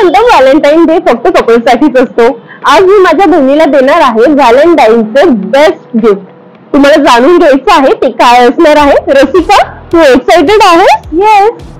म्हणतो Valentine day फक्त कपल्ससाठीच असतो. आज मी माझ्या बहिणीला देणार आहे व्हॅलेंटाईनचं बेस्ट गिफ्ट. तुम्हाला जाणून घ्यायचं आहे ते काय असणार आहे. रसिका, तू एक्साइटेड आहेस? येस.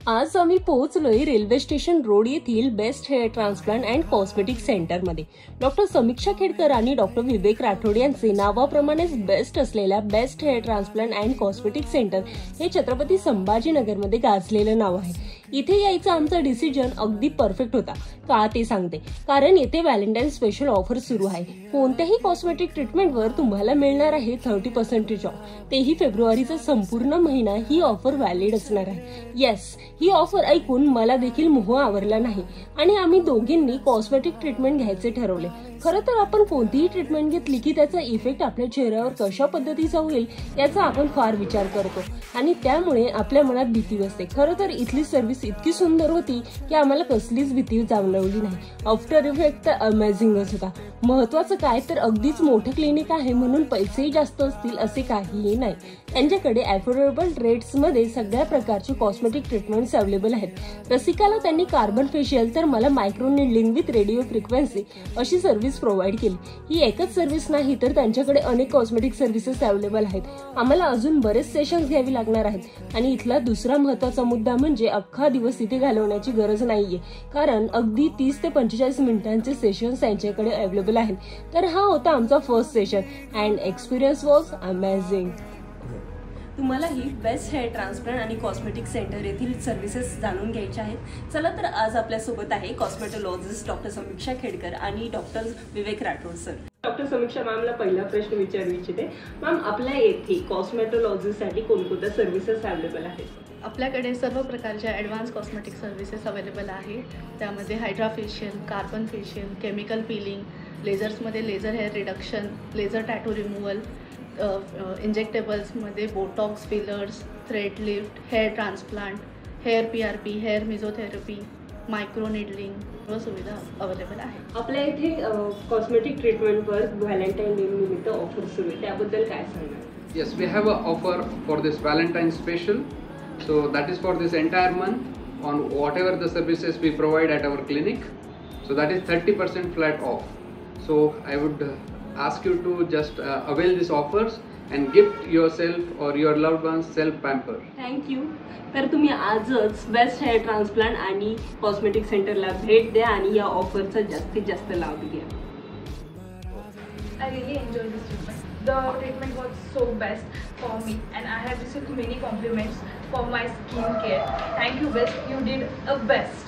आज आम्ही पोहोचलोय रेल्वे स्टेशन रोड येथील best hair transplant and cosmetic centre मध्ये. डॉक्टर समीक्षा खेडकर आणि डॉक्टर विवेक राठोड यांचे नावाप्रमाणेच बेस्ट असलेल्या best hair transplant and cosmetic centre हे छत्रपती संभाजीनगर मध्ये गाजलेलं नाव आहे. इथे यायचा आमचा डिसिजन अगदी परफेक्ट होता. का ते सांगते. कारण येथे व्हॅलेंटाईन स्पेशल ऑफर सुरू आहे. कोणत्याही कॉस्मेटिक ट्रीटमेंटवर तुम्हाला मिळणार आहे 30% ऑफ. तेही फेब्रुवारीचा संपूर्ण महिना ही ऑफर व्हॅलिड असणार आहे. येस, ही ऑफर ऐकून मला देखील मोह आवरला नाही आणि आम्ही दोघींनी कॉस्मेटिक ट्रीटमेंट घ्यायचे ठरवले. खरं तर आपण कोणतीही ट्रीटमेंट घेतली की त्याचा इफेक्ट आपल्या चेहऱ्यावर कशा पद्धतीचा होईल याचा आपण फार विचार करतो आणि त्यामुळे आपल्या मनात भीती बसते. खरं तर इथली सर्व्हिस इतकी सुंदर होती की आम्हाला कसलीच भीती जाणवली नाही. आफ्टर इफेक्ट तर अमेझिंगच होता. महत्वाचं काय तर अगदीच मोठं क्लिनिक आहे म्हणून पैसेही जास्त असतील असे काहीही नाही. त्यांच्याकडे अफोर्डेबल रेट्स मध्ये सगळ्या प्रकारचे कॉस्मेटिक ट्रीटमेंट्स अवेलेबल आहेत. रसिकाला त्यांनी कार्बन फेशियल तर मला micro needling with radio frequency अशी सर्व्हिस प्रोव्हाइड केली. ही एकच सर्व्हिस नाही तर त्यांच्याकडे अनेक कॉस्मेटिक सर्व्हिसेस अवेलेबल आहेत. आम्हाला अजून बरेच सेशन्स घ्यावी लागणार आहेत आणि इथला दुसरा महत्वाचा मुद्दा म्हणजे अख्खा दिवस इथे घालवण्याची गरज नाहीये कारण अगदी 30 ते 45 मिनिटांचे सेशन्स त्यांच्याकडे अवेलेबल आहेत. तर हा होता आमचा first session and experience was amazing. तुम्हालाही बेस्ट हेअर ट्रान्सप्लांट आणि कॉस्मेटिक सेंटर येथील सर्व्हिसेस जाणून घ्यायच्या आहेत. चला तर आज आपल्यासोबत आहे कॉस्मेटोलॉजिस्ट डॉक्टर समीक्षा खेडकर आणि डॉक्टर विवेक राठोड सर. डॉक्टर समीक्षा मॅमला पहिला प्रश्न विचारू इच्छिते. मॅम, आपल्या येथे कॉस्मेटोलॉजीसाठी कोणकोणत्या सर्व्हिसेस अवेलेबल आहेत? आपल्याकडे सर्व प्रकारच्या ॲडव्हान्स कॉस्मेटिक सर्व्हिसेस अवेलेबल आहे. त्यामध्ये hydra facial, carbon facial, chemical peeling, लेझर्समध्ये laser hair reduction, laser tattoo removal, इंजेक्टेबल्समध्ये Botox, fillers, thread lift, hair transplant, hair PRP, hair mesotherapy, micro needling सर्व सुविधा अवेलेबल आहे. आपल्या इथे कॉस्मेटिक ट्रीटमेंटवर व्हॅलेंटाईन डे निमित्त ऑफर सुरू आहे, त्याबद्दल काय सांगणार? Yes, we have an offer for this Valentine special. So that is for this entire month on whatever the services we provide at our clinic. So that is 30% flat off. So I would ask you to just avail these offers and gift yourself or your loved ones self pamper. Thank you. तर तुम्ही आजच best hair transplant आणि cosmetic सेंटरला भेट द्या आणि या ऑफरचा जास्तीत जास्त लाभ घ्या. I really enjoyed this treatment. The treatment was so best for me and I have received many compliments for my skin care. Thank you best. You did a best.